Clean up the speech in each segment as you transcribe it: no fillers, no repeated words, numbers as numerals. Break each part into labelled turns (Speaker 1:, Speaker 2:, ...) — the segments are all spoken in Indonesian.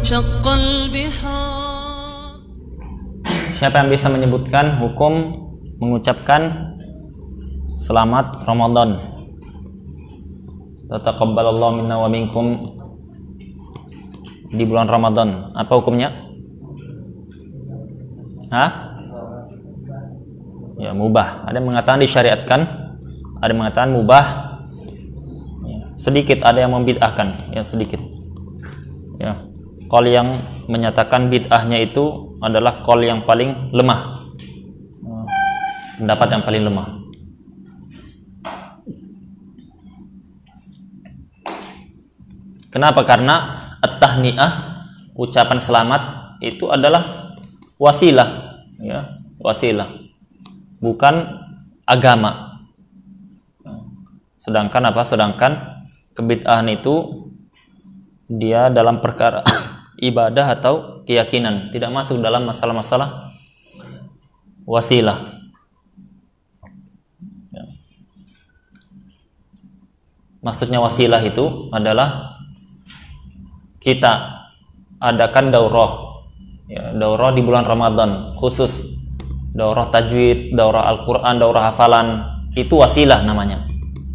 Speaker 1: وانشق البحار.
Speaker 2: Siapa yang bisa menyebutkan hukum mengucapkan selamat Ramadan? Taqabbalallahu minna wa minkum di bulan Ramadan. Apa hukumnya? Ya, mubah. Ada yang mengatakan disyariatkan, ada yang mengatakan mubah. Ya, sedikit ada yang membid'ahkan, ya sedikit. Ya. Qaul yang menyatakan bid'ahnya itu adalah qaul yang paling lemah. Pendapat yang paling lemah. Kenapa? Karena at-tahni'ah, ucapan selamat itu adalah wasilah, ya, wasilah. Bukan agama. Sedangkan apa? Sedangkan kebid'ahan itu dia dalam perkara ibadah atau keyakinan, tidak masuk dalam masalah-masalah wasilah. Ya. Maksudnya wasilah itu adalah kita adakan daurah, ya, daurah di bulan Ramadan khusus. Daurah tajwid, daurah Al-Quran, daurah hafalan, itu wasilah namanya.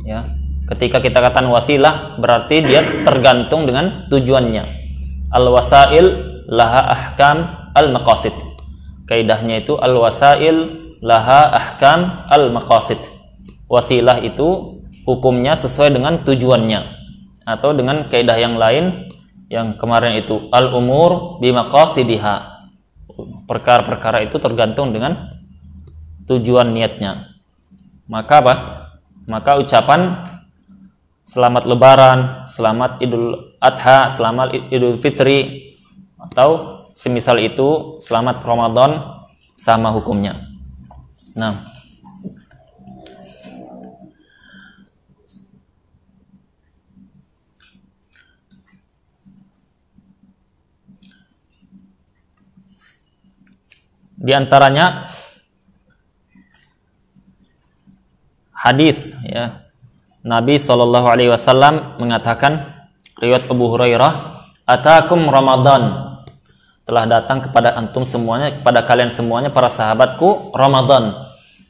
Speaker 2: Ya. Ketika kita katakan wasilah, berarti dia tergantung dengan tujuannya. Al-wasail laha ahkam al-maqasid. Kaidahnya itu al-wasail laha ahkam al-maqasid. Wasilah itu hukumnya sesuai dengan tujuannya. Atau dengan kaidah yang lain, yang kemarin itu al-umur bimaqasidiha. Perkara-perkara itu tergantung dengan tujuan niatnya. Maka apa? Maka ucapan selamat lebaran, selamat idul adha, selamat idul fitri, atau semisal itu selamat Ramadan, sama hukumnya. Nah, di antaranya hadis, ya, Nabi SAW mengatakan, riwayat Abu Hurairah, atakum Ramadan, telah datang kepada antum semuanya, kepada kalian semuanya para sahabatku Ramadan.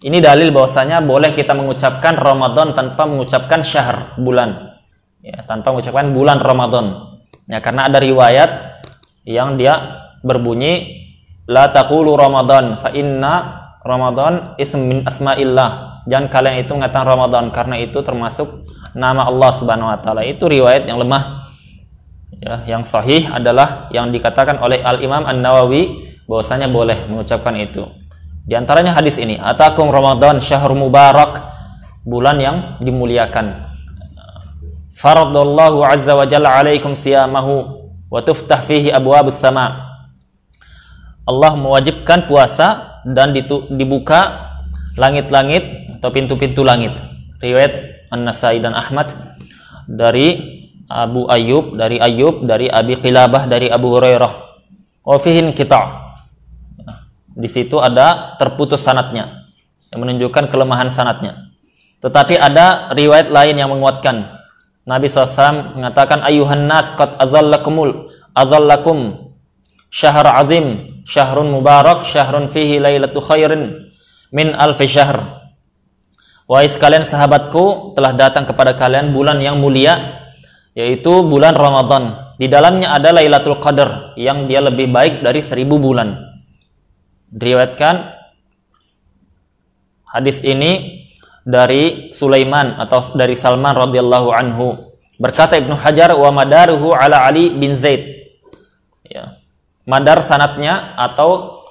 Speaker 2: Ini dalil bahwasanya boleh kita mengucapkan Ramadan tanpa mengucapkan syahr, bulan, ya, tanpa mengucapkan bulan Ramadan, ya, karena ada riwayat yang dia berbunyi la taqulu Ramadan fa inna Ramadan ism min asma'illah. Jangan kalian itu mengatakan Ramadan karena itu termasuk nama Allah Subhanahu wa taala. Itu riwayat yang lemah. Ya, yang sahih adalah yang dikatakan oleh Al-Imam An-Nawawi bahwasanya boleh mengucapkan itu. Di antaranya hadis ini, atakum Ramadan syahrul mubarak, bulan yang dimuliakan. Faradallahu azza wa jalla alaikum siyamahu wa tuftah fihi abwabus sama'. Allah mewajibkan puasa dan dibuka langit-langit atau pintu-pintu langit. Riwayat An-Nasai dan Ahmad dari Abu Ayyub, dari Abi Qilabah, dari Abu Hurairah. Wa fihin kita'. Di situ ada terputus sanadnya, yang menunjukkan kelemahan sanadnya. Tetapi ada riwayat lain yang menguatkan. Nabi SAW mengatakan, ayuhan nas qad adzallakum syahr azim, syahrun mubarak, syahrun fihi lailatu khairin min alfi syahr. Wahai sekalian sahabatku, telah datang kepada kalian bulan yang mulia, yaitu bulan Ramadan. Di dalamnya ada Lailatul Qadar yang dia lebih baik dari 1000 bulan. Diriwayatkan hadis ini dari Sulaiman atau dari Salman radhiyallahu anhu. Berkata Ibnu Hajar, wa madaruhu ala Ali bin Zaid. Ya. Madar sanatnya atau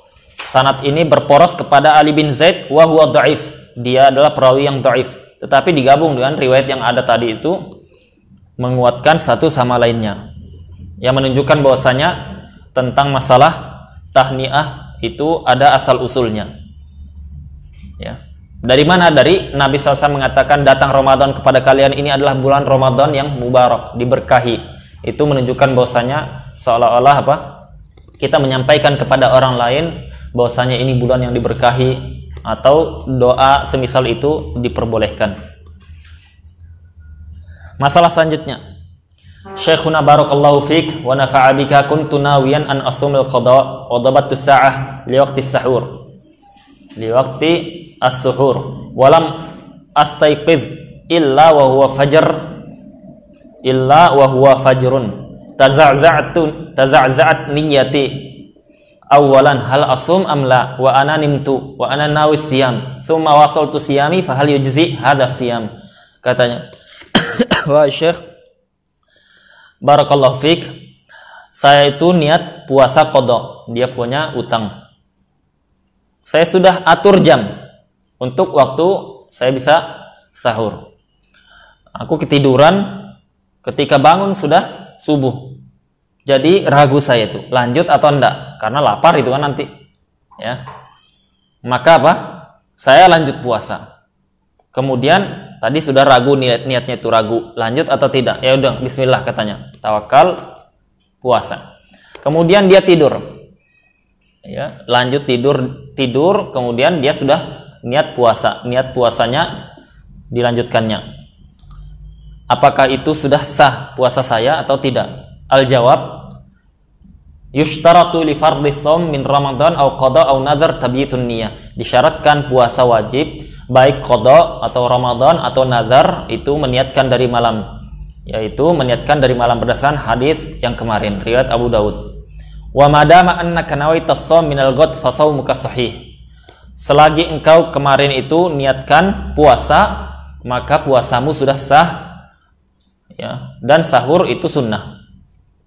Speaker 2: sanat ini berporos kepada Ali bin Zaid wa huwa dhaif. Dia adalah perawi yang dhaif. Tetapi digabung dengan riwayat yang ada tadi itu menguatkan satu sama lainnya. Yang menunjukkan bahwasanya tentang masalah tahniah itu ada asal usulnya. Ya. Dari mana? Dari Nabi SAW mengatakan datang Ramadan kepada kalian, ini adalah bulan Ramadan yang mubarak, diberkahi. Itu menunjukkan bahwasanya seolah-olah apa? Kita menyampaikan kepada orang lain bahwasanya ini bulan yang diberkahi, atau doa semisal itu diperbolehkan. Masalah selanjutnya, Syekhuna barakallahu fik wa nafa'a bika kuntu nawiyan an asumil qada wa dabattu sa'ah li waqti as-sahur. Li waqti as-suhur wa lam astayqiz illa wa huwa fajrun. Taza'za'at niyyati. Awalan hal asum am la wa ana nimtu wa ana nawi siyam. Thumma wasaltu siyami fa hal yujzi hadha siyam. Katanya. Wah, Syekh barakallahu fik, saya itu niat puasa qada, dia punya utang. Saya sudah atur jam untuk waktu saya bisa sahur. Aku ketiduran, ketika bangun sudah subuh. Jadi ragu saya itu, lanjut atau enggak, karena lapar itu kan nanti. Ya. Maka apa? Saya lanjut puasa. Kemudian tadi sudah ragu, niatnya itu ragu, lanjut atau tidak. Ya udah, bismillah katanya. Tawakal, puasa. Kemudian dia tidur. Ya, lanjut tidur, kemudian dia sudah niat puasa. Niat puasanya dilanjutkannya. Apakah itu sudah sah puasa saya atau tidak? Al-jawab, yushtaratu li fardhi shaum min Ramadan au qada au nadhar tabyitun niyah. Disyaratkan puasa wajib baik qada atau Ramadan atau nadhar itu meniatkan dari malam, yaitu meniatkan dari malam berdasarkan hadis yang kemarin riwayat Abu Daud. Wa madama annaka nawaita shaum minal ghad fa shaumuka sahih. Selagi engkau kemarin itu niatkan puasa, maka puasamu sudah sah. Ya, dan sahur itu sunnah.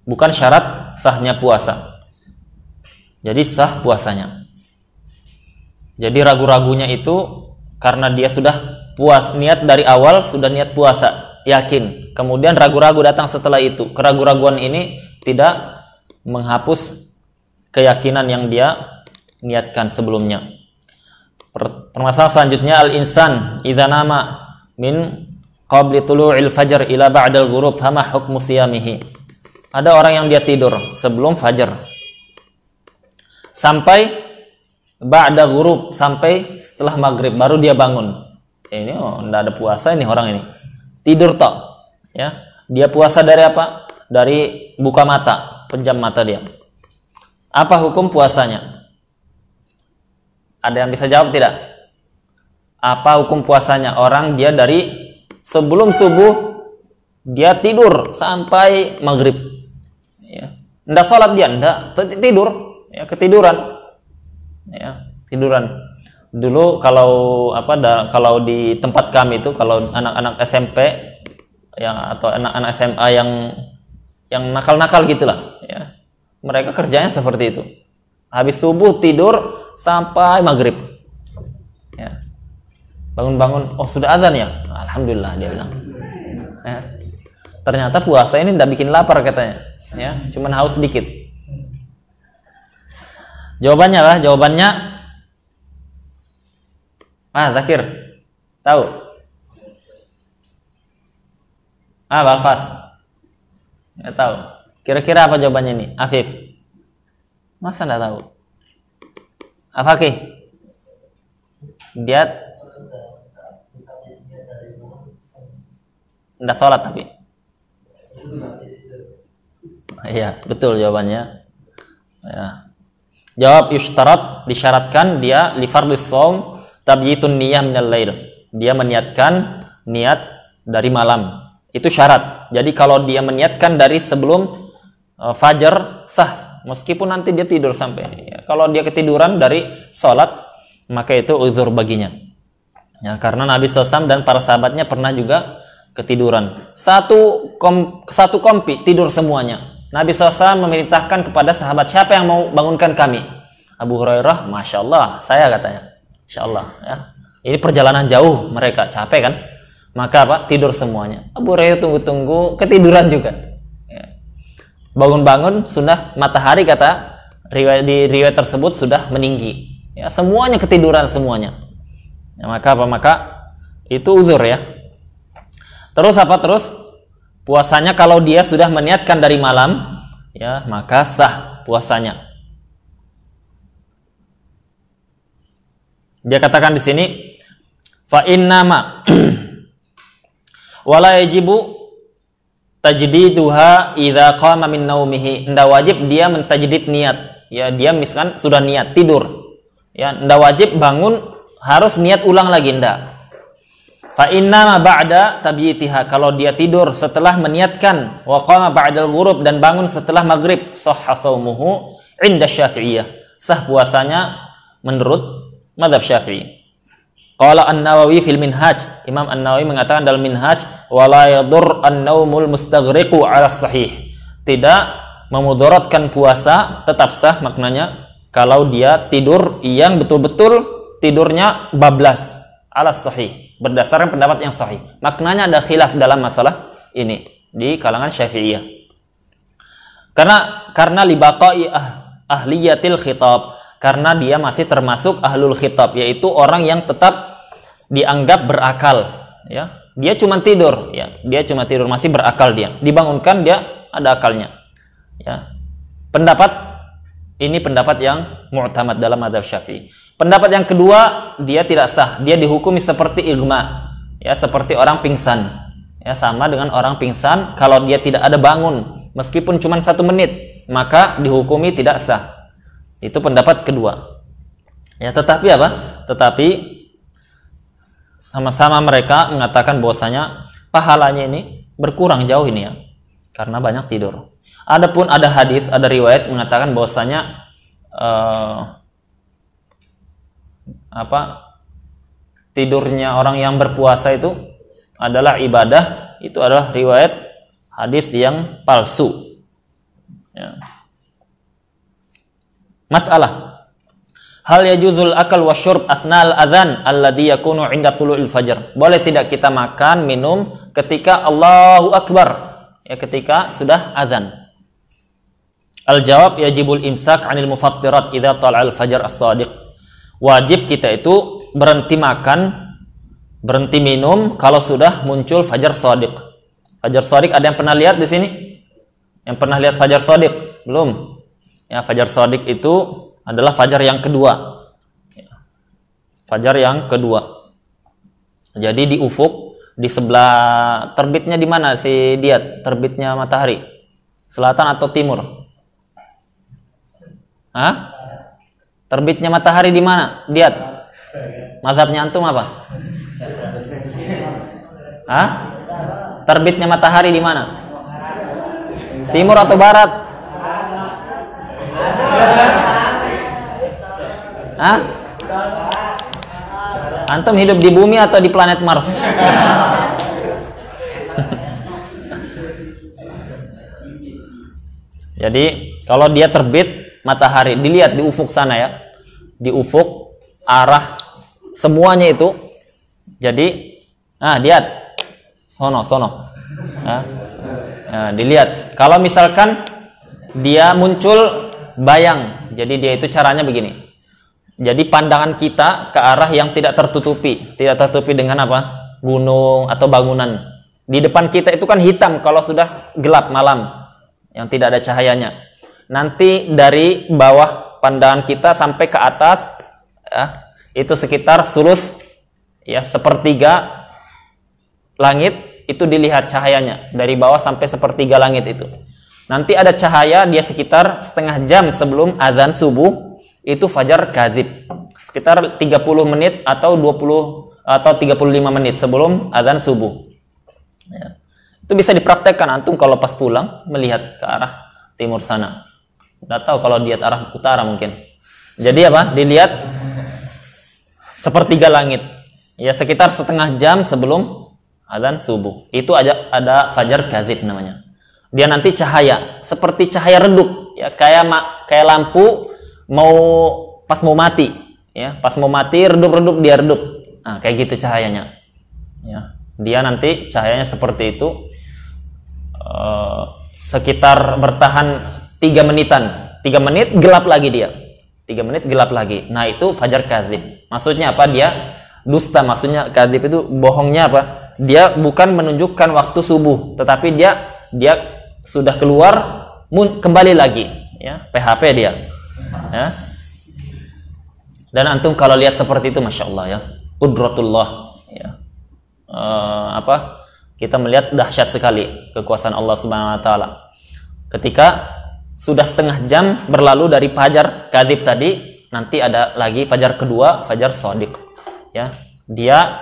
Speaker 2: Bukan syarat sahnya puasa. Jadi sah puasanya. Jadi ragu-ragunya itu karena dia sudah niat dari awal, sudah niat puasa, yakin. Kemudian ragu-ragu datang setelah itu. Keraguan-raguan ini tidak menghapus keyakinan yang dia niatkan sebelumnya. Permasalahan selanjutnya, al-insan idza nama min qabli tulu'il fajr ila ba'dal ghurub fama hukmu siyamihi. Ada orang yang dia tidur sebelum fajar sampai ba'da ghurub, sampai setelah maghrib baru dia bangun. Ini enggak ada puasa ini orang ini. Tidur tok. Ya. Dia puasa dari apa? Dari buka mata, pejam mata dia. Apa hukum puasanya? Ada yang bisa jawab tidak? Apa hukum puasanya? Orang dia dari sebelum subuh dia tidur sampai maghrib. Ya. Nggak sholat dia, nggak tidur, ya, ketiduran, ya, tiduran. Dulu kalau kalau di tempat kami itu, kalau anak-anak SMP ya, atau anak-anak SMA yang nakal-nakal gitulah, ya, mereka kerjanya seperti itu. Habis subuh tidur sampai maghrib, ya. Bangun-bangun, oh sudah azan ya, alhamdulillah dia bilang. Ya. Ternyata puasa ini tidak bikin lapar katanya. Ya, cuman haus sedikit. Jawabannya Zakir tahu? Balfas nggak tahu. Kira-kira apa jawabannya nih? Afif, masa nggak tahu? Afaki, dia nggak sholat tapi. Iya, betul jawabannya. Ya. Jawab yushtarat, disyaratkan dia li fardhis shaum tabyitun niyyah minal lail. Dia meniatkan niat dari malam. Itu syarat. Jadi kalau dia meniatkan dari sebelum fajar sah, meskipun nanti dia tidur sampai. Ya, kalau dia ketiduran dari sholat, maka itu uzur baginya. Ya, karena Nabi SAW dan para sahabatnya pernah juga ketiduran. Satu kompi tidur semuanya. Nabi SAW memerintahkan kepada sahabat, siapa yang mau bangunkan kami? Abu Hurairah, Masya Allah, saya katanya. Insya Allah. Ya. Ini perjalanan jauh, mereka capek kan? Maka apa? Tidur semuanya. Abu Hurairah tunggu-tunggu, ketiduran juga. Ya. Bangun-bangun, sudah matahari kata di riwayat tersebut sudah meninggi. Ya, semuanya ketiduran semuanya. Ya, maka apa? Maka itu uzur ya. Terus apa? Terus puasanya kalau dia sudah meniatkan dari malam, ya, maka sah puasanya. Dia katakan di sini, fa innama wala yajibu tajdiduha idza qama min naumihi. Ndak wajib dia mentajdid niat. Ya, dia misalkan sudah niat tidur. Ya, ndak wajib bangun harus niat ulang lagi, ndak. Fa inna ma ba'da tabyitiha, kalau dia tidur setelah meniatkan, wa qama ba'dal ghurub, dan bangun setelah maghrib, sahha shaumuhu 'inda Syafi'iyah, sah puasanya menurut mazhab Syafi'i. Qala An-Nawawi fil Minhaj, Imam An-Nawawi mengatakan dalam Minhaj, wa la yadur an-naumul mustaghriqu 'ala sahih, tidak memudaratkan puasa, tetap sah maknanya kalau dia tidur yang betul-betul tidurnya bablas, 'ala sahih, berdasarkan pendapat yang sahih. Maknanya ada khilaf dalam masalah ini di kalangan Syafi'iyah. Karena libaqai ahliyatil khitab, karena dia masih termasuk ahlul khitab, yaitu orang yang tetap dianggap berakal, ya. Dia cuma tidur, ya. Dia cuma tidur, masih berakal dia. Dibangunkan dia ada akalnya. Ya. Ini pendapat yang mu'tamad dalam mazhab Syafi'i. Pendapat yang kedua, dia tidak sah. Dia dihukumi seperti igma, ya, seperti orang pingsan. Ya, sama dengan orang pingsan, kalau dia tidak ada bangun, meskipun cuma 1 menit, maka dihukumi tidak sah. Itu pendapat kedua. Ya, tetapi apa? Tetapi sama-sama mereka mengatakan bahwasanya pahalanya ini berkurang jauh ini, ya, karena banyak tidur. Adapun ada hadis, ada riwayat mengatakan bahwasanya tidurnya orang yang berpuasa itu adalah ibadah, itu adalah riwayat hadis yang palsu. Ya. Masalah, hal yajuzul akal wasyurb athnal adzan alladhi yakunu 'inda tulu'il fajr. Boleh tidak kita makan, minum ketika Allahu Akbar, ya, ketika sudah azan? Al-jawab, yajibul imsak 'anil mufattirat idza tala'al fajr as-shadiq. Wajib kita itu berhenti makan, berhenti minum kalau sudah muncul fajar shadiq. Fajar shadiq ada yang pernah lihat di sini? Yang pernah lihat fajar shadiq? Belum. Ya, fajar shadiq itu adalah fajar yang kedua. Fajar yang kedua. Jadi di ufuk, di sebelah terbitnya di mana si Diat? Terbitnya matahari. Selatan atau timur? Hah? Terbitnya matahari di mana? Diat. Mazhabnya antum apa? Hah? Terbitnya matahari di mana? Timur atau barat? Hah? Antum hidup di bumi atau di planet Mars? Jadi kalau dia terbit matahari, dilihat di ufuk sana, ya, di ufuk arah semuanya itu. Jadi lihat sono dilihat. Kalau misalkan dia muncul bayang, jadi dia itu caranya begini. Jadi pandangan kita ke arah yang tidak tertutupi dengan apa? Gunung atau bangunan. Di depan kita itu kan hitam kalau sudah gelap malam, yang tidak ada cahayanya. Nanti dari bawah pandangan kita sampai ke atas, ya, itu sekitar sulus, ya, sepertiga langit itu dilihat cahayanya dari bawah sampai sepertiga langit itu. Nanti ada cahaya dia sekitar setengah jam sebelum azan subuh, itu fajar kadzib. Sekitar 30 menit atau 20 atau 35 menit sebelum azan subuh. Ya. Itu bisa dipraktekkan antum kalau pas pulang melihat ke arah timur sana. Nggak tahu kalau dia arah utara mungkin. Jadi apa? Dilihat sepertiga langit. Ya, sekitar setengah jam sebelum azan subuh. Itu ada fajar kadzib namanya. Dia nanti cahaya seperti cahaya redup, ya, kayak lampu pas mau mati, ya. Pas mau mati redup-redup, dia redup. Nah, kayak gitu cahayanya. Ya. Dia nanti cahayanya seperti itu. Sekitar bertahan 3 menitan. 3 menit gelap lagi dia. 3 menit gelap lagi. Nah, itu fajar kadzib. Maksudnya apa? Dia dusta. Maksudnya kadzib itu bohongnya apa? Dia bukan menunjukkan waktu subuh, tetapi dia sudah keluar kembali lagi, ya. PHP dia. Ya. Dan antum kalau lihat seperti itu, masya Allah, ya, qudratullah, ya. kita melihat dahsyat sekali kekuasaan Allah Subhanahu wa taala. Ketika sudah setengah jam berlalu dari fajar kadzib tadi, nanti ada lagi fajar kedua, fajar shadiq. Ya, dia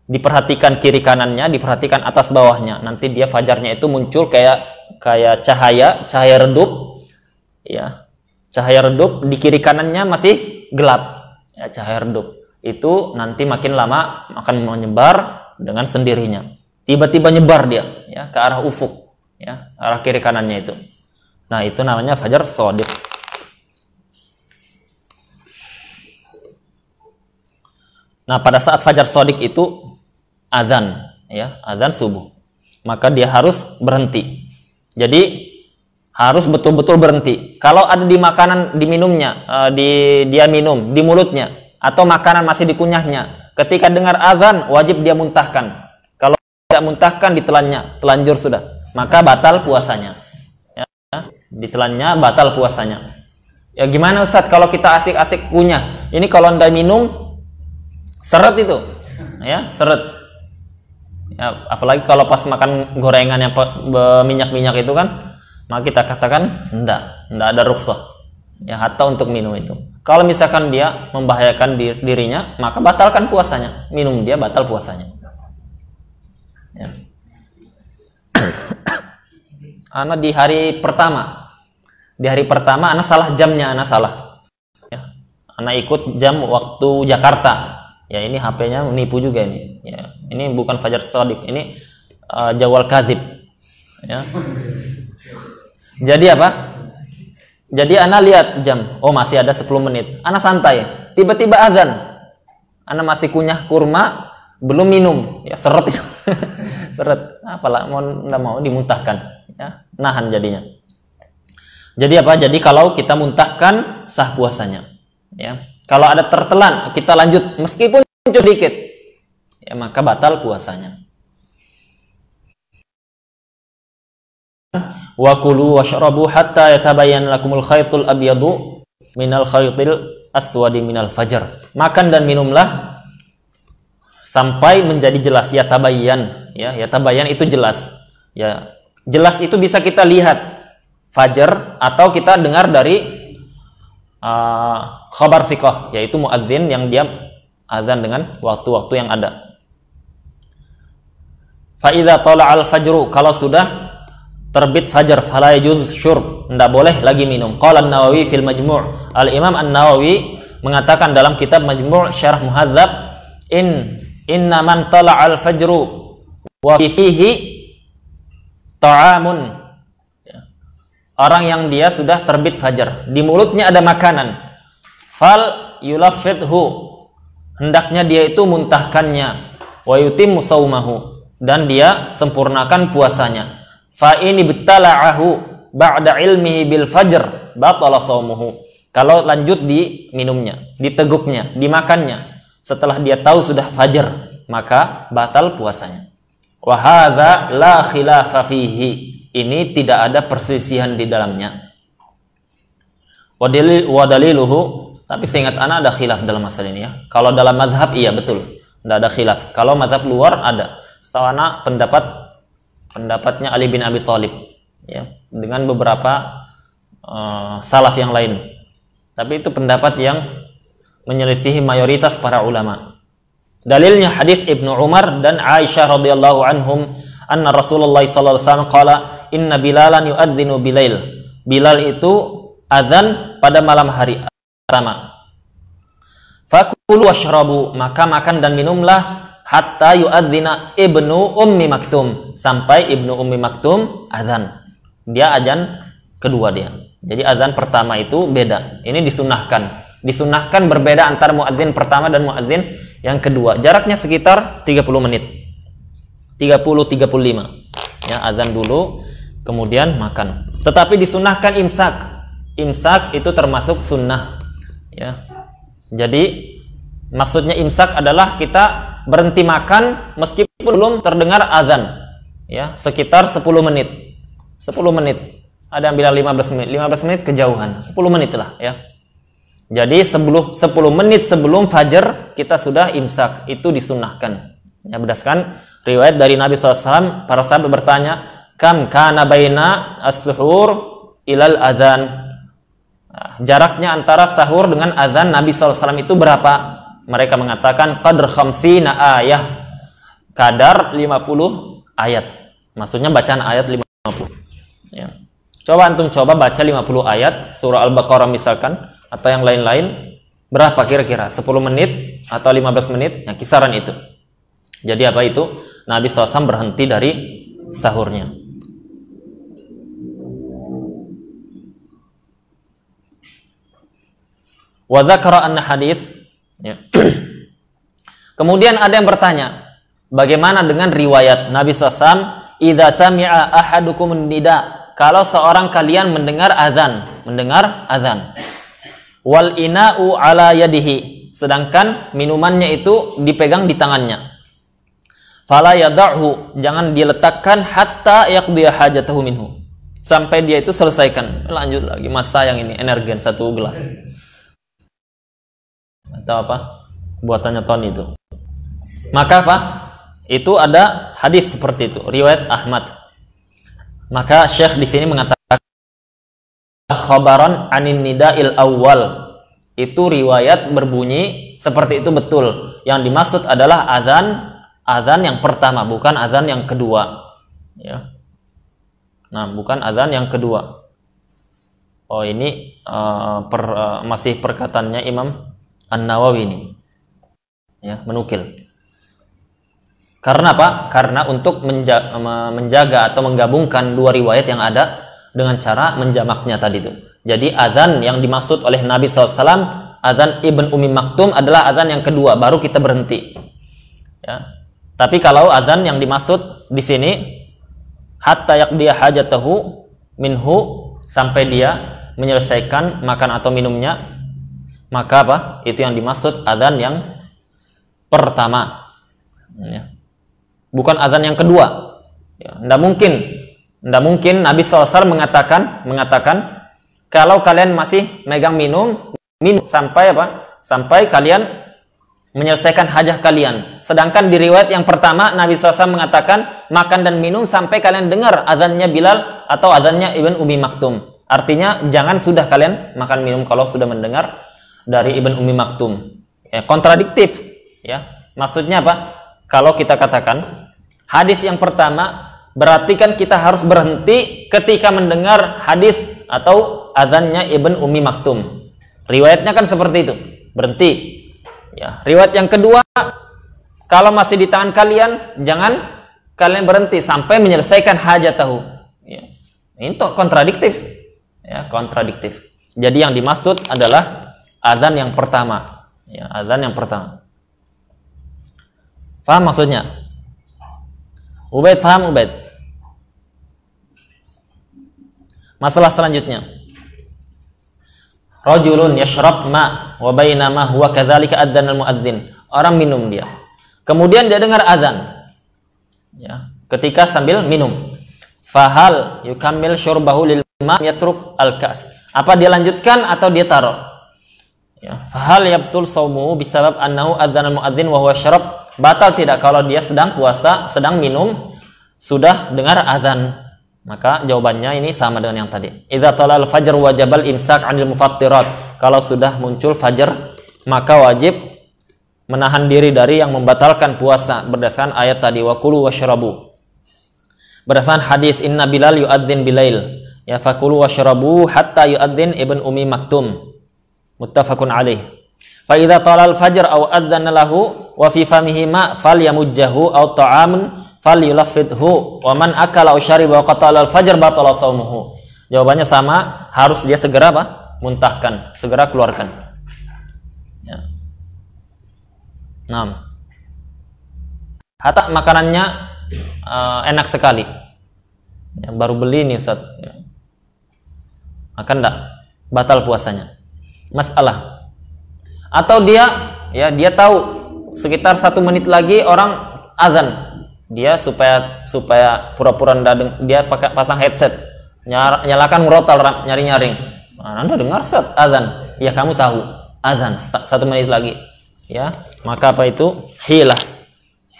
Speaker 2: diperhatikan kiri kanannya, diperhatikan atas bawahnya. Nanti dia fajarnya itu muncul kayak cahaya redup. Ya, cahaya redup, di kiri kanannya masih gelap. Ya, cahaya redup. Itu nanti makin lama akan menyebar dengan sendirinya. Tiba-tiba nyebar dia, ya, ke arah ufuk, ya, arah kiri kanannya itu. Nah, itu namanya fajar shadiq. Nah, pada saat fajar shadiq itu azan, ya, azan subuh. Maka dia harus berhenti. Jadi harus betul-betul berhenti. Kalau ada di makanan, di minumnya, dia minum di mulutnya, atau makanan masih dikunyahnya, ketika dengar azan wajib dia muntahkan. Kalau tidak muntahkan, ditelannya, telanjur sudah, maka batal puasanya. Ditelannya batal puasanya. Ya gimana Ustadz kalau kita asik-asik kunyah? Ini kalau anda minum seret itu, ya seret. Ya, apalagi kalau pas makan gorengan yang berminyak-minyak itu kan, maka kita katakan enggak ada rukhsah. Ya hatta untuk minum itu. Kalau misalkan dia membahayakan dirinya, maka batalkan puasanya. Minum dia batal puasanya. Ya. Ana di hari pertama Ana salah jamnya, Ana salah. Ya. Ana ikut jam waktu Jakarta. Ya ini HP-nya menipu juga ini. Ya, ini bukan fajar shadiq, ini jawal kadzib. Ya. Jadi apa? Jadi Ana lihat jam, oh masih ada 10 menit. Ana santai. Tiba-tiba azan. Ana masih kunyah kurma, belum minum. Ya seret itu. Seret. Apalah enggak mau dimuntahkan. Ya, nahan jadinya. Jadi apa? Jadi kalau kita muntahkan sah puasanya. Ya. Kalau ada tertelan, kita lanjut meskipun sedikit, ya maka batal puasanya. Wa kulu washrabu hatta yatabayyana lakumul khaytul abyadu minal khaytil aswadi minal fajar. Makan dan minumlah sampai menjadi jelas, ya tabayyan, ya tabayyan itu jelas. Ya, jelas itu bisa kita lihat fajar atau kita dengar dari khabar thiqah, yaitu muadzin yang dia azan dengan waktu-waktu yang ada. Fa idza tala'al fajru, kalau sudah terbit fajar, fala yajuz syurb, tidak boleh lagi minum. Qala an-Nawawi fil Majmu', Al-Imam An-Nawawi mengatakan dalam kitab Majmu' Syarah Muhadzab, inna man tala'al fajru wa fihi ta'amun, orang yang dia sudah terbit fajar, di mulutnya ada makanan, fal yulaffidhu, hendaknya dia itu muntahkannya, wa yutimmu saumahu, dan dia sempurnakan puasanya. Fa ini ibtala'ahu ba'da ilmihi bil fajr batala saumuhu, kalau lanjut di minumnya, diteguknya, dimakannya setelah dia tahu sudah fajar, maka batal puasanya. Wa hadza la khilafa fihi, ini tidak ada perselisihan di dalamnya. Wa daliluhu, tapi seingat ana ada khilaf dalam masalah ini ya. Kalau dalam mazhab iya betul, tidak ada khilaf. Kalau mazhab luar ada. Setahu ana pendapatnya Ali bin Abi Thalib, ya, dengan beberapa salaf yang lain. Tapi itu pendapat yang menyelisihi mayoritas para ulama. Dalilnya hadis Ibnu Umar dan Aisyah radhiyallahu anhum, anna Rasulullah sallallahu alaihi wasallam qala inna Bilalan yu'adzinu bilail. Bilal itu azan pada malam hari pertama. Fakulu washrabu, maka makan dan minumlah hatta yu'adzina Ibnu Ummi Maktum, sampai Ibnu Ummi Maktum azan. Dia azan kedua dia. Jadi azan pertama itu beda. Ini disunahkan. Disunahkan berbeda antara muadzin pertama dan muadzin yang kedua. Jaraknya sekitar 30 menit. 30-35. Ya, azan dulu kemudian makan. Tetapi disunahkan imsak. Imsak itu termasuk sunnah. Ya. Jadi maksudnya imsak adalah kita berhenti makan meskipun belum terdengar azan. Ya, sekitar 10 menit. 10 menit. Ada yang bilang 15 menit. 15 menit kejauhan. 10 menit lah ya. Jadi 10 menit sebelum fajar kita sudah imsak, itu disunnahkan. Ya, berdasarkan Riwayat dari Nabi SAW, para sahabat bertanya, kam kana baina as-suhur ilal adzan. Jaraknya antara sahur dengan azan Nabi SAW itu berapa? Mereka mengatakan qadr khamsina ayah, kadar 50 ayat. Maksudnya bacaan ayat 50. Ya. Coba antum baca 50 ayat surah Al-Baqarah misalkan atau yang lain-lain, berapa kira-kira? 10 menit atau 15 menit? Ya, kisaran itu. Jadi apa itu? Nabi SAW berhenti dari sahurnya. Wa dzakara anna hadits, ya. Kemudian ada yang bertanya, bagaimana dengan riwayat Nabi SAW, idza sami'a ahadukum nida, kalau seorang kalian mendengar azan, wal ina'u ala yadihi, sedangkan minumannya itu dipegang di tangannya, fala yada'hu, jangan diletakkan hatta yaqdiya hajatahu minhu, sampai dia itu selesaikan. Lanjut lagi, masa yang ini energen 1 gelas atau apa buatannya ton itu. Maka apa? Itu ada hadis seperti itu, riwayat Ahmad. Maka Syekh di sini mengatakan khabaran anin nida'il awwal, itu riwayat berbunyi seperti itu betul. Yang dimaksud adalah azan yang pertama, bukan azan yang kedua. Ya. Nah, bukan azan yang kedua. Oh, ini masih perkataannya Imam An-Nawawi ini. Ya, menukil. Karena apa? Karena untuk menjaga atau menggabungkan dua riwayat yang ada dengan cara menjamaknya tadi itu. Jadi azan yang dimaksud oleh Nabi SAW, azan Ibn Ummi Maktum adalah azan yang kedua, baru kita berhenti. Ya. Tapi kalau azan yang dimaksud di sini hatta yaqdiya hajatahu minhu, sampai dia menyelesaikan makan atau minumnya, maka apa? Itu yang dimaksud azan yang pertama. Ya. Bukan azan yang kedua. Ya, nggak mungkin Nabi SAW mengatakan kalau kalian masih megang minum sampai apa? Sampai kalian menyelesaikan hajah kalian. Sedangkan di riwayat yang pertama Nabi SAW mengatakan makan dan minum sampai kalian dengar azannya Bilal atau azannya Ibn Ummi Maktum. Artinya jangan sudah kalian makan minum kalau sudah mendengar dari Ibn Ummi Maktum. Ya, kontradiktif. Ya, maksudnya apa? Kalau kita katakan hadis yang pertama, berarti kan kita harus berhenti ketika mendengar hadis atau azannya Ibn Ummi Maktum. Riwayatnya kan seperti itu, berhenti. Ya, riwayat yang kedua, kalau masih di tangan kalian, jangan kalian berhenti sampai menyelesaikan hajatahu. Ya, ini kontradiktif. Ya, kontradiktif. Jadi yang dimaksud adalah azan yang pertama. Ya, azan yang pertama. Faham maksudnya? Ubaid, faham Ubaid? Masalah selanjutnya. Rajulun yashrab ma wa bainama huwa kadzalika adzana al-muadzin. Orang minum dia. Kemudian dia dengar azan. Ya, ketika sambil minum. Fahal yukammil syurbahu lil ma yatruk al-kas. Apa dia lanjutkan atau dia taruh? Ya, fahal yabtul shaumuhu bisabab annahu adzana al-muadzin wa huwa syarab. Batal tidak kalau dia sedang puasa, sedang minum, sudah dengar azan? Maka jawabannya ini sama dengan yang tadi. Idza talal fajr wajibal imsak 'anil mufattirat. Kalau sudah muncul fajar, maka wajib menahan diri dari yang membatalkan puasa berdasarkan ayat tadi, wa kulu washrabu. Berdasarkan hadis inna Bilal yu'adzin bilail. Ya, fakulu washrabu hatta yu'adzin Ibn Ummi Maktum. Muttafaqun alaih. Fa idza talal fajr aw adzana lahu wa fi famihi ma falyamujjahu aw ta'amun falyulaffidhu wa man akala aw shariba wa qatala al-fajr batala shaumuhu. Jawabannya sama, harus dia segera apa? Muntahkan, segera keluarkan. Ya. 6. Hatta makanannya enak sekali. Ya, baru beli nih Ustaz. Ya. Makan enggak? Batal puasanya. Masalah. Atau dia tahu sekitar 1 menit lagi orang azan. Dia supaya pura-pura dia pasang headset, nyalakan ngerotal nyaring-nyaring. Anda dengar set azan. Ya, kamu tahu azan 1 menit lagi. Ya, maka apa itu? Hilah.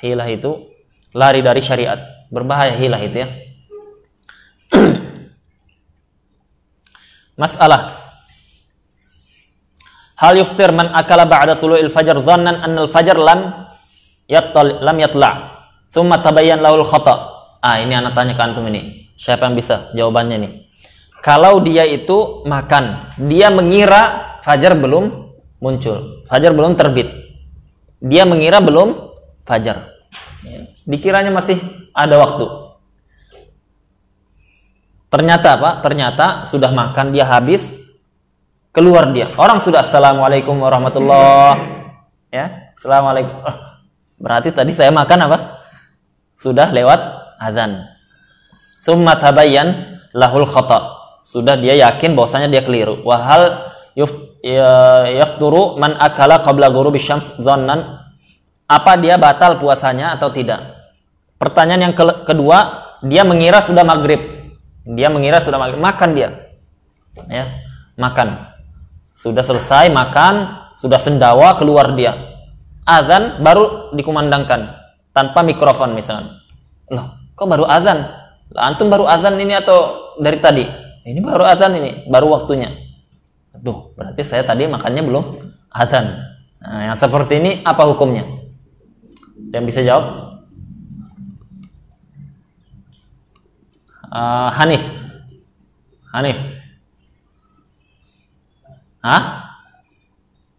Speaker 2: Hilah itu lari dari syariat. Berbahaya hilah itu ya. Masalah, hal yuftir man akala ba'da tulu'il fajar dhannan anna al-fajar lam yatla' thumma tabayyan lahul khata'. Ini anak tanya ke antum ini. Siapa yang bisa jawabannya nih? Kalau dia itu makan, dia mengira fajar belum muncul, fajar belum terbit. Dia mengira belum fajar. Dikiranya masih ada waktu. Ternyata apa? Ternyata sudah makan, dia habis, keluar dia. Orang sudah assalamualaikum warahmatullah. Ya, assalamualaikum. Berarti tadi saya makan apa? Sudah lewat azan. Tsumma tabayyan lahul khata'. Sudah dia yakin bahwasanya dia keliru. Wa hal yafturu man akala qabla ghurubi syams dhannan. Apa dia batal puasanya atau tidak? Pertanyaan yang kedua, dia mengira sudah maghrib. Dia mengira sudah maghrib, makan dia. Ya, makan. Sudah selesai makan, sudah sendawa, keluar dia. Azan baru dikumandangkan tanpa mikrofon misalnya. Loh, kok baru azan? Lah, antum baru azan ini atau dari tadi? Ini baru azan ini, baru waktunya. Aduh, berarti saya tadi makannya belum azan. Nah, yang seperti ini apa hukumnya? Yang bisa jawab? Hanif.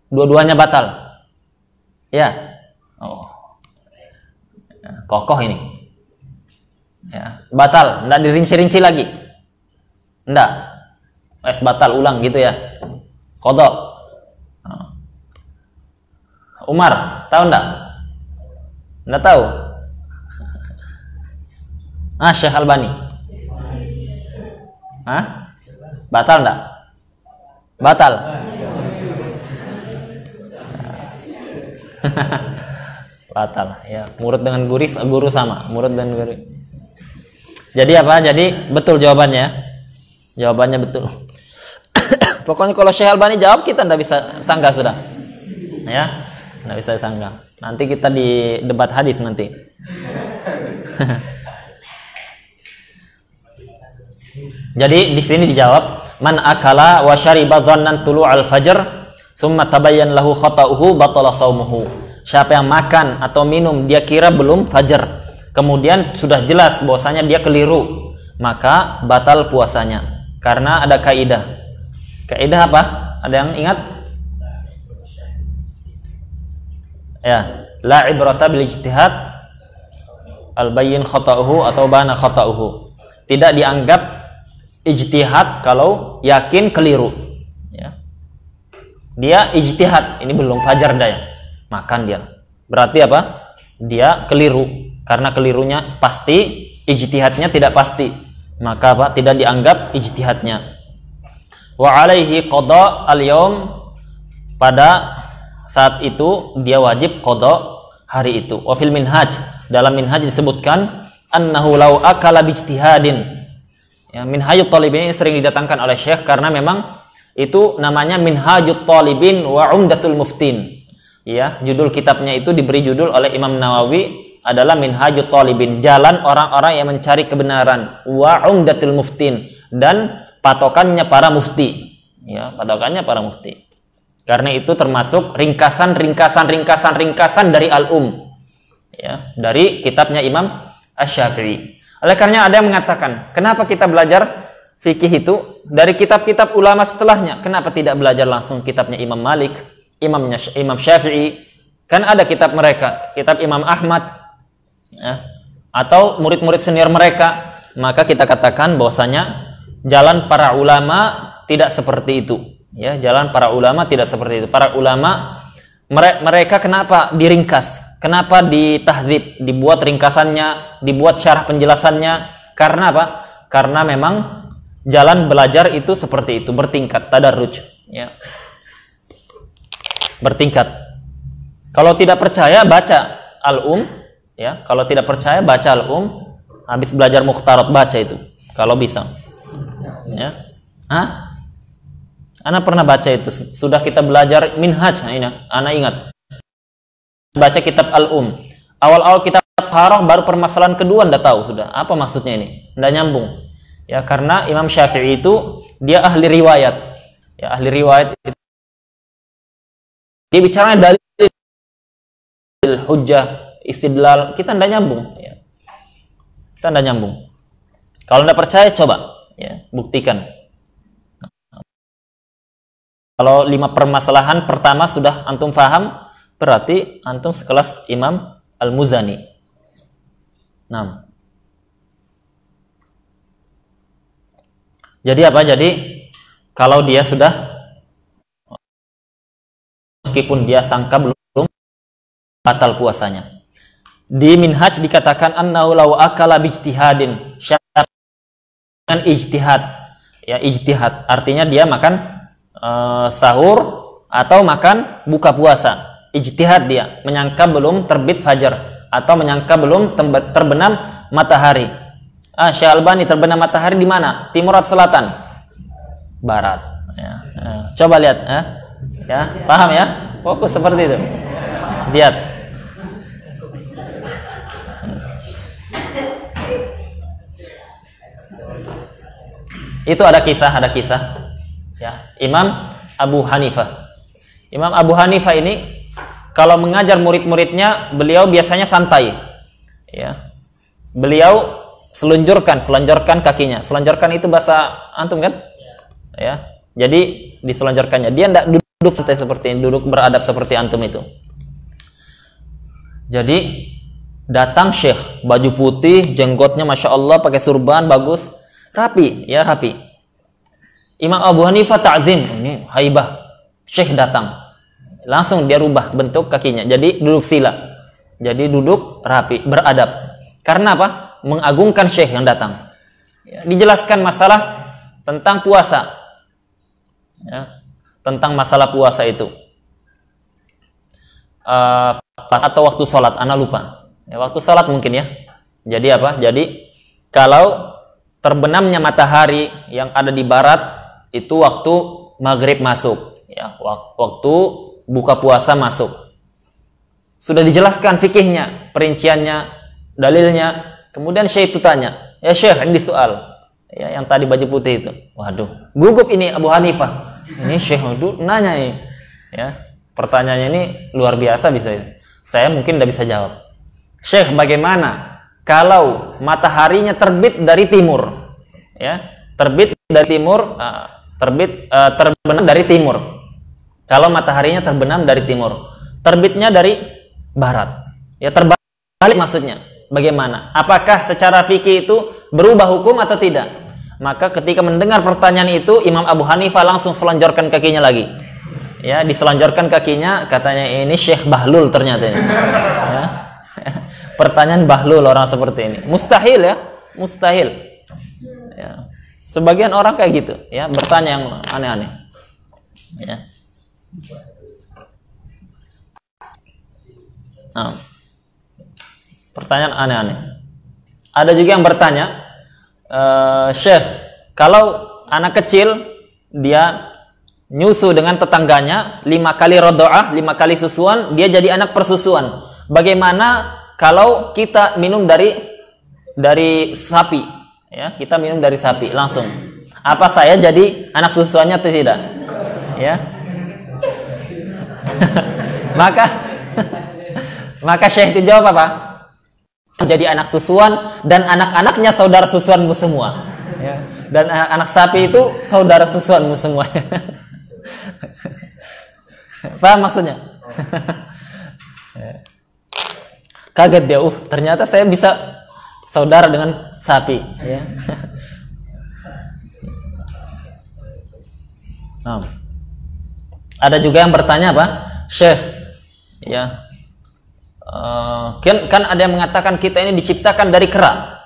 Speaker 2: Dua-duanya batal. Ya. Oh. Kokoh ini. Ya, batal, enggak dirinci-rinci lagi. Enggak. Batal ulang gitu ya. Qadha. Umar, tahu enggak? Enggak tahu. Syekh Albani. Batal enggak? Batal. Batal. Ya, murid dengan guru sama. Murid dan guru. Jadi apa? Jadi betul jawabannya. Jawabannya betul. Pokoknya kalau Syekh Albani jawab, kita enggak bisa sanggah sudah. Ya, enggak bisa sanggah. Nanti kita di debat hadis nanti. Jadi di sini dijawab, man akala wa syariba dhannan tulu'al fajr thumma tabayyan lahu khata'uhu batala shaumuhu. Siapa yang makan atau minum dia kira belum fajar, kemudian sudah jelas bahwasanya dia keliru, maka batal puasanya. Karena ada kaidah. Kaidah apa? Ada yang ingat? Ya, la ibrata bil ijtihad al bayyin khata'uhu atau bana khata'uhu. Tidak dianggap ijtihad kalau yakin keliru. Ya. Dia ijtihad, ini belum fajar dah, makan dia. Berarti apa? Dia keliru. Karena kelirunya pasti, ijtihadnya tidak pasti. Maka apa? Tidak dianggap ijtihadnya. Wa alaihi qada al-yaum, pada saat itu dia wajib qada hari itu. Wa fil minhaj, dalam minhaj disebutkan annahu law akala bijtihadin. Ya, Minhajut Talibin ini sering didatangkan oleh Syekh karena memang itu namanya Minhajut Talibin wa Umdatul Muftin. Ya, judul kitabnya itu diberi judul oleh Imam Nawawi adalah Minhajut Talibin, jalan orang-orang yang mencari kebenaran, wa Umdatul Muftin, dan patokannya para mufti. Ya, patokannya para mufti. Karena itu termasuk ringkasan dari Al-Um. Ya, dari kitabnya Imam Asy-Syafi'i. Oleh karena ada yang mengatakan, kenapa kita belajar fikih itu dari kitab-kitab ulama setelahnya? Kenapa tidak belajar langsung kitabnya Imam Malik, Imam Syafi'i? Kan ada kitab mereka, kitab Imam Ahmad, ya, atau murid-murid senior mereka. Maka kita katakan bahwasanya jalan para ulama tidak seperti itu. Ya, jalan para ulama tidak seperti itu. Para ulama mereka kenapa diringkas? Kenapa ditahdzib, dibuat ringkasannya, dibuat syarah penjelasannya? Karena apa? Karena memang jalan belajar itu seperti itu, bertingkat, tadarruj, ya. Bertingkat. Kalau tidak percaya baca Al-Um, ya. Kalau tidak percaya baca Al-Um, habis belajar Mukhtarat baca itu, kalau bisa. Ya. Ana pernah baca itu, sudah kita belajar Minhaj, ana ingat. Baca kitab Al-Um. Awal-awal kita taharah baru permasalahan kedua Anda tahu sudah. Apa maksudnya ini? Nggak nyambung. Ya, karena Imam Syafi'i itu dia ahli riwayat. Ya, ahli riwayat itu dia bicaranya dalil, hujjah, istidlal, kita nggak nyambung. Ya. Kita nggak nyambung. Kalau nggak percaya, coba ya, buktikan. Kalau 5 permasalahan pertama sudah antum faham, berarti antum sekelas Imam Al-Muzani. 6. Jadi apa? Jadi kalau dia sudah, meskipun dia sangka belum batal puasanya. Di Minhaj dikatakan annahu law akala bijtihadin, dengan ijtihad. Ya, ijtihad artinya dia makan sahur atau makan buka puasa. Ijtihad dia menyangka belum terbit fajar atau menyangka belum terbenam matahari. Syekh Albani terbenam matahari di mana? Timur atau selatan? Barat. Ya. Coba lihat, ya, paham ya? Fokus seperti itu. Lihat. Itu ada kisah. Ya, Imam Abu Hanifah. Imam Abu Hanifah ini kalau mengajar murid-muridnya, beliau biasanya santai. Ya. Beliau selonjorkan kakinya. Selonjorkan itu bahasa antum kan? Ya. Jadi diselonjorkannya. Dia tidak duduk santai seperti ini, duduk beradab seperti antum itu. Jadi datang syekh, baju putih, jenggotnya masya Allah, pakai surban bagus, rapi. Imam Abu Hanifah ta'zim, ini haibah. Syekh datang, langsung dia rubah bentuk kakinya, jadi duduk sila, jadi duduk rapi, beradab. Karena apa? Mengagungkan syekh yang datang. Ya, dijelaskan masalah tentang puasa. Ya, tentang masalah puasa itu. Pas atau waktu sholat, ana lupa. Ya, waktu sholat mungkin ya. Jadi apa? Jadi kalau terbenamnya matahari yang ada di barat itu waktu maghrib masuk, ya, waktu buka puasa masuk. Sudah dijelaskan fikihnya, perinciannya, dalilnya. Kemudian syekh itu tanya, ya syekh, ini soal, ya, yang tadi baju putih itu. Waduh, gugup ini Abu Hanifah. Ini syekh itu nanya ini, ya, pertanyaannya ini luar biasa bisa. Saya mungkin tidak bisa jawab. Syekh, bagaimana kalau mataharinya terbit dari timur, ya, terbit dari timur, terbenam dari timur. Kalau mataharinya terbenam dari timur, terbitnya dari barat, ya, terbalik maksudnya. Bagaimana? Apakah secara fikih itu berubah hukum atau tidak? Maka ketika mendengar pertanyaan itu, Imam Abu Hanifah langsung selonjorkan kakinya lagi. Ya, diselonjorkan kakinya, katanya ini Syekh Bahlul ternyata ini. Ya. Pertanyaan Bahlul orang seperti ini. Mustahil ya, mustahil. Ya. Sebagian orang kayak gitu, ya, bertanya yang aneh-aneh. Ya. Nah, pertanyaan aneh-aneh. Ada juga yang bertanya, Syekh, kalau anak kecil dia nyusu dengan tetangganya 5 kali rodoah, 5 kali susuan, dia jadi anak persusuan. Bagaimana kalau kita minum dari sapi? Ya, kita minum dari sapi langsung. Apa saya jadi anak susuannya atau tidak? Ya. maka Syekh itu jawab apa? Jadi anak susuan dan anak-anaknya saudara susuanmu semua. Ya. Dan anak sapi itu saudara susuanmu semua. Paham maksudnya? Kaget dia, ternyata saya bisa saudara dengan sapi, ya. Nah, ada juga yang bertanya apa, Syekh, ya, kan ada yang mengatakan kita ini diciptakan dari kera,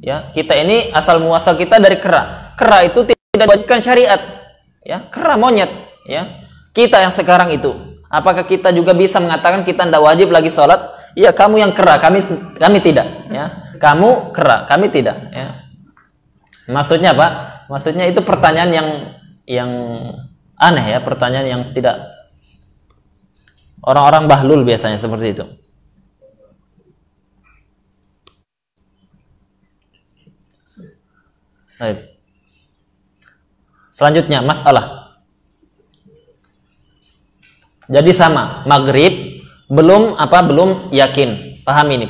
Speaker 2: ya, kita ini asal muasal kita dari kera. Kera itu tidak diwajibkan syariat, ya, kera monyet, ya. Kita yang sekarang itu, apakah kita juga bisa mengatakan kita tidak wajib lagi sholat? Iya, kamu yang kera, kami tidak, ya. Kamu kera, kami tidak, ya. Maksudnya apa? Maksudnya itu pertanyaan yang aneh, ya, pertanyaan yang tidak, orang-orang bahlul biasanya seperti itu. Baik. Selanjutnya masalah. Jadi sama, maghrib belum yakin. Pahami.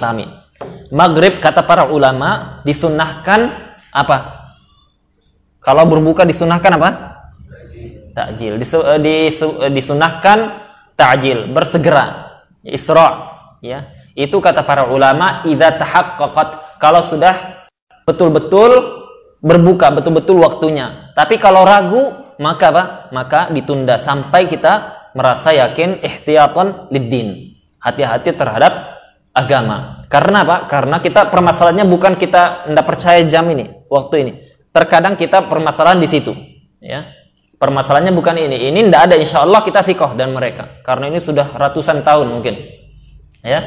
Speaker 2: Maghrib kata para ulama disunnahkan apa? Kalau berbuka disunnahkan apa? Ta'jil. Disunnahkan ta'jil, bersegera, isra', ya. Itu kata para ulama idza tahaqqaqat, kalau sudah betul-betul berbuka, betul-betul waktunya. Tapi kalau ragu, maka apa? Maka ditunda sampai kita merasa yakin ihtiyatan lid-din. Hati-hati terhadap agama. Karena apa? Karena kita permasalahannya bukan kita tidak percaya jam ini, waktu ini. Terkadang kita permasalahan di situ, ya. Permasalahannya bukan ini. Ini tidak ada, insya Allah kita thiqah dan mereka. Karena ini sudah ratusan tahun mungkin, ya.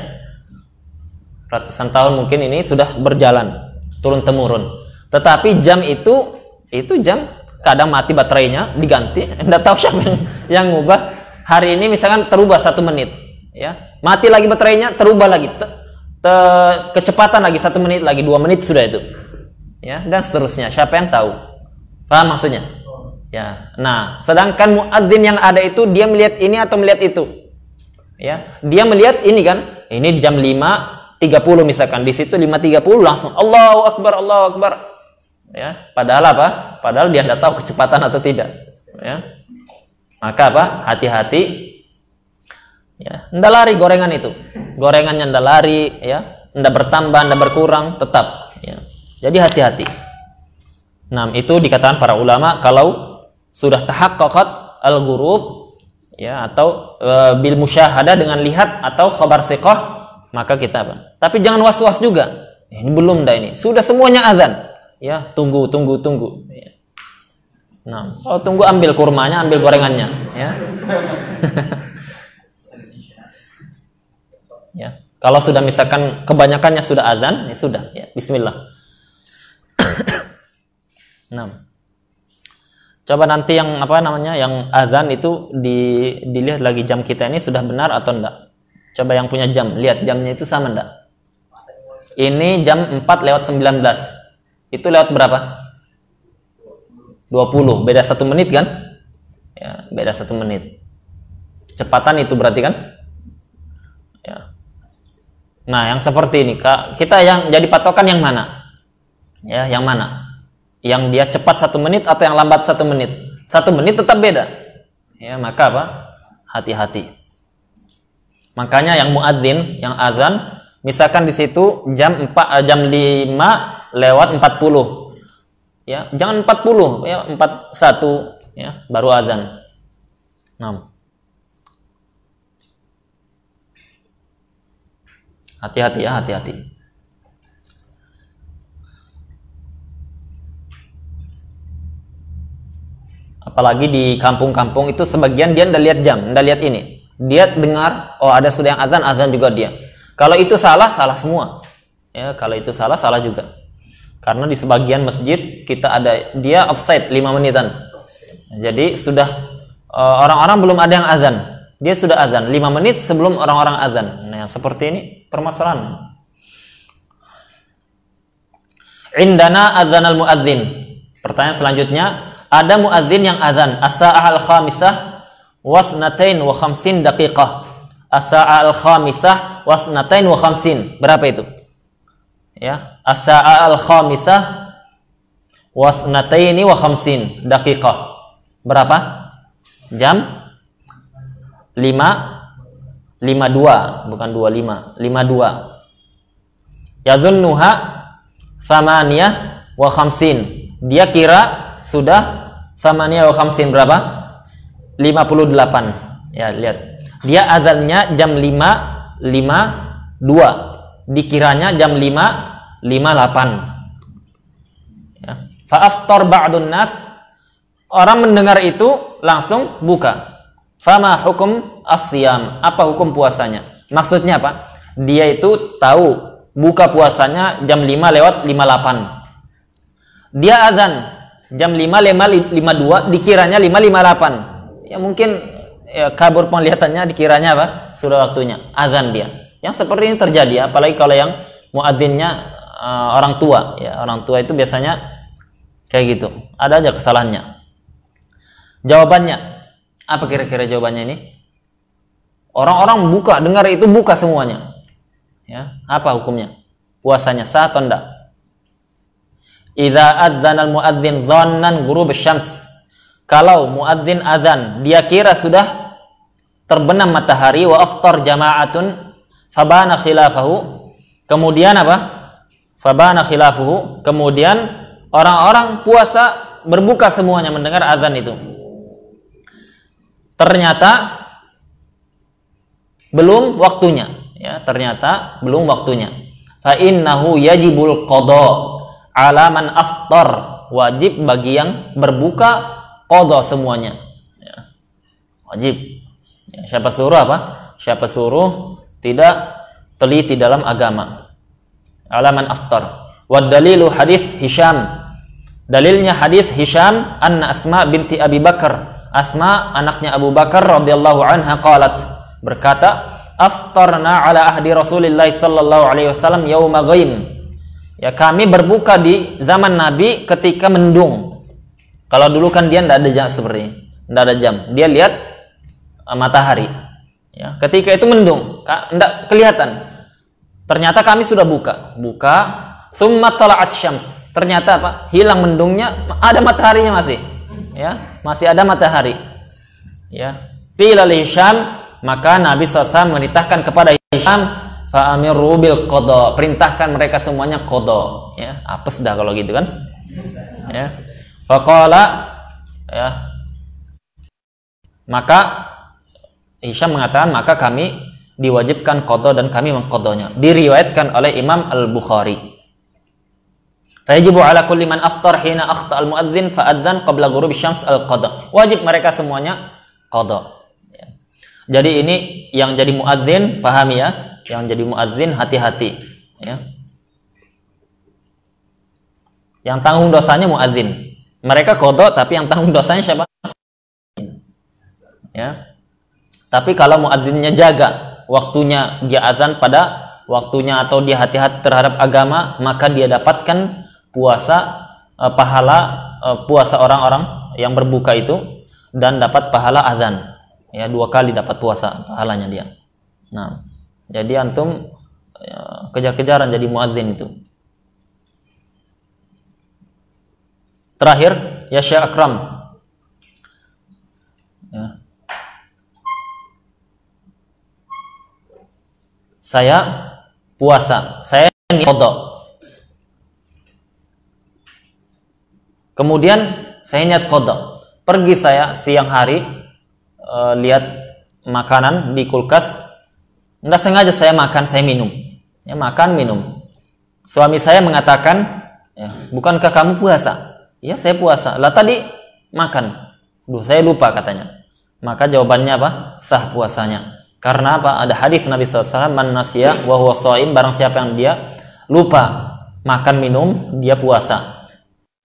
Speaker 2: Ratusan tahun mungkin ini sudah berjalan turun temurun. Tetapi jam itu jam kadang mati baterainya diganti. Tidak tahu siapa yang ngubah. Hari ini misalkan terubah 1 menit, ya. Mati lagi baterainya, terubah lagi, kecepatan lagi 1 menit, lagi 2 menit sudah itu, ya, dan seterusnya. Siapa yang tahu? Paham maksudnya? Ya. Nah, sedangkan muadzin yang ada itu dia melihat ini atau melihat itu, ya. Dia melihat ini kan, ini di jam 5.30 misalkan, di situ 5.30 langsung Allahu Akbar, Allahu Akbar, ya. Padahal apa? Padahal dia tidak tahu kecepatan atau tidak, ya. Maka apa? Hati-hati. Ya, ndak lari gorengan itu. Gorengannya ndak lari, ya. Ndak bertambah, ndak berkurang, tetap, ya. Jadi hati-hati. Nah, itu dikatakan para ulama kalau sudah tahaqqaqat al-ghurub, ya, atau bil musyahadah dengan lihat atau khabar thiqah, maka kita apa? Tapi jangan was-was juga. Ini belum dah ini. Sudah semuanya azan. Ya, tunggu. Ya. Nah, kalau tunggu ambil kurmanya, ambil gorengannya, ya. Ya, kalau sudah misalkan kebanyakannya sudah azan, ya sudah, ya, bismillah. Nah, coba nanti yang yang azan itu dilihat lagi jam kita ini sudah benar atau enggak. Coba yang punya jam, lihat jamnya itu sama enggak. Ini jam 4:19. Itu lewat berapa? 20, beda 1 menit kan? Ya, beda 1 menit. Kecepatan itu berarti kan? Ya. Nah, yang seperti ini, kita yang jadi patokan yang mana? Ya, yang mana? Yang dia cepat 1 menit atau yang lambat 1 menit? 1 menit tetap beda. Ya, maka apa? Hati-hati. Makanya yang muadzin, yang azan, misalkan di situ jam 5:40. Ya, jangan 40, ya, 41, ya, baru azan. Nah. Hati-hati ya, hati-hati. Apalagi di kampung-kampung itu sebagian dia ndak lihat jam, ndak lihat ini. Dia dengar, oh ada sudah yang azan juga dia. Kalau itu salah semua. Ya, kalau itu salah juga. Karena di sebagian masjid kita ada dia offside 5 menitan. Jadi sudah orang-orang belum ada yang azan. Dia sudah azan 5 menit sebelum orang-orang azan. Nah, yang seperti ini permasalahan. Indana adzanal muadzin. Pertanyaan selanjutnya, ada muadzin yang azan as-sa'ah al-khamisah wa 52 daqiqah. As-sa'ah al-khamisah wa 52. Berapa itu? Ya, as-sa'ah al-khamisah wa 52 daqiqah. Berapa? Jam 5:52, bukan 25, 52. Yadhunnuha 58. Dia kira sudah 58 berapa? 58. Ya, lihat. Dia azannya jam 5:52. Dikiranya jam 5:58. Ya. Fa aftar ba'dun nas. Orang mendengar itu langsung buka. Fama hukum as-siyam, apa hukum puasanya? Maksudnya apa? Dia itu tahu buka puasanya jam 5:58. Dia azan jam 5:52, dikiranya 5:58. Ya mungkin ya, kabur penglihatannya, dikiranya apa? Sudah waktunya azan dia. Yang seperti ini terjadi, apalagi kalau yang muadzinnya orang tua, ya. Orang tua itu biasanya Kayak gitu. Ada aja kesalahannya. Jawabannya, apa kira-kira jawabannya ini? Orang-orang buka, dengar itu buka semuanya. Ya, apa hukumnya? Puasanya sah atau enggak? Idza adzana al-muadzin dhannan ghurub asy-syams. Kalau muadzin azan, dia kira sudah terbenam matahari, wa aftar jama'atun fabana khilafahu. Kemudian apa? Fabana khilafuhu. Kemudian orang-orang puasa berbuka semuanya mendengar azan itu. Ternyata belum waktunya, ya, ternyata belum waktunya. Fa innahu yajibul qada 'ala man aftar. Wajib bagi yang berbuka qada semuanya. Ya. Wajib. Ya, siapa suruh apa? Siapa suruh tidak teliti dalam agama. 'Ala man aftar. Wa dalilu hadis Hisham. Dalilnya hadis Hisham anna Asma binti Abi Bakar. Asma anaknya Abu Bakar radhiyallahu anha qalat, berkata, aftarna ala ahdi Rasulillah sallallahu alaihi wasallam yauma ghaim. Ya, kami berbuka di zaman Nabi ketika mendung. Kalau dulu kan dia tidak ada jam seperti ini, tidak ada jam. Dia lihat matahari. Ya, ketika itu mendung, tidak kelihatan. Ternyata kami sudah buka. Tsumma tala'at syams. Ternyata apa? Hilang mendungnya, ada mataharinya masih. Ya, masih ada matahari. Ya. Qila li Hisham, maka Nabi SAW memerintahkan kepada Hisham, fa amiru bil qada, perintahkan mereka semuanya qada. Ya, apes dah kalau gitu kan. Ya. Faqala, ya. Maka Hisham mengatakan, maka kami diwajibkan qada dan kami mengqadanya. Diriwayatkan oleh Imam Al-Bukhari. Fayajibu ala kulli man aftar hina akhta al-muadzin fa adzan qabla ghurubi syams al-qada. Wajib mereka semuanya qada. Ya. Jadi ini yang jadi muadzin, pahami ya. Yang jadi muadzin hati-hati, ya. Yang tanggung dosanya muadzin. Mereka qada tapi yang tanggung dosanya siapa? Ya. Tapi kalau muadzinnya jaga waktunya, dia azan pada waktunya atau dia hati-hati terhadap agama, maka dia dapatkan puasa pahala puasa orang-orang yang berbuka itu dan dapat pahala azan. Ya, 2 kali dapat puasa pahalanya dia. Nah, jadi antum ya, kejar-kejaran jadi muadzin itu. Terakhir, ya Syekh Akram. Ya. Saya puasa, saya qada. Kemudian saya niat qada. Pergi saya siang hari lihat makanan di kulkas. Enggak sengaja saya makan, saya minum. Ya, makan, minum. Suami saya mengatakan, ya, bukankah kamu puasa? Ya, saya puasa. Lah tadi makan. Duh, saya lupa katanya. Maka jawabannya apa? Sah puasanya. Karena apa? Ada hadis Nabi SAW, man nasiya wa huwa shaim, barang siapa yang dia lupa makan minum, dia puasa.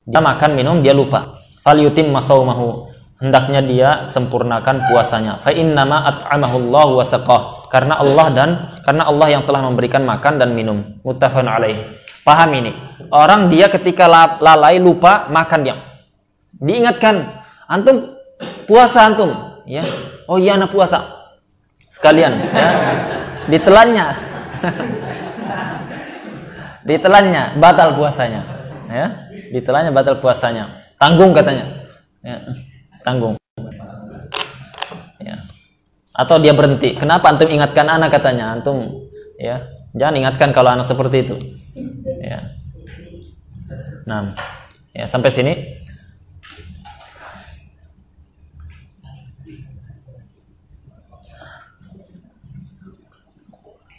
Speaker 2: Dia makan minum, dia lupa. Fal yutimma shaumahu, hendaknya dia sempurnakan puasanya. Fa innama at'amahu Allah wa saqah, karena Allah yang telah memberikan makan dan minum. Muttafaqun alaih. Paham ini? Orang dia ketika lalai lupa makan dia. Diingatkan, antum puasa antum, ya. Oh iya anak puasa. Sekalian, ya. Ditelannya. Ditelannya batal puasanya, ya. Ditelannya batal puasanya. Tanggung katanya. Ya, tanggung. Ya. Atau dia berhenti. Kenapa antum ingatkan anak katanya? Antum ya, jangan ingatkan kalau anak seperti itu. Ya. Nah, ya sampai sini.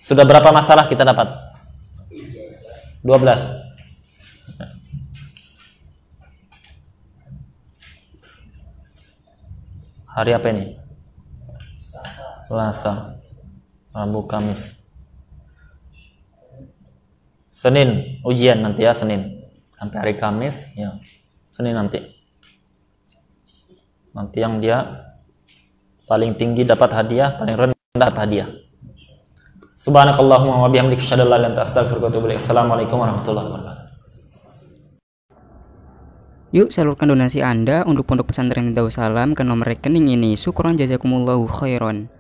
Speaker 2: Sudah berapa masalah kita dapat? 12. Hari apa ini? Selasa, Rabu, Kamis, Senin ujian nanti ya, Senin sampai hari Kamis ya, Senin nanti yang dia paling tinggi dapat hadiah, paling rendah dapat hadiah. Subhanakallahumma wa bihamdika asyhadu an la ilaha illa anta astaghfiruka wa atubu ilaik. Assalamualaikum warahmatullahi wabarakatuh.
Speaker 3: Yuk salurkan donasi Anda untuk Pondok Pesantren Darussalam ke nomor rekening ini. Syukron jazakumullahu khairan.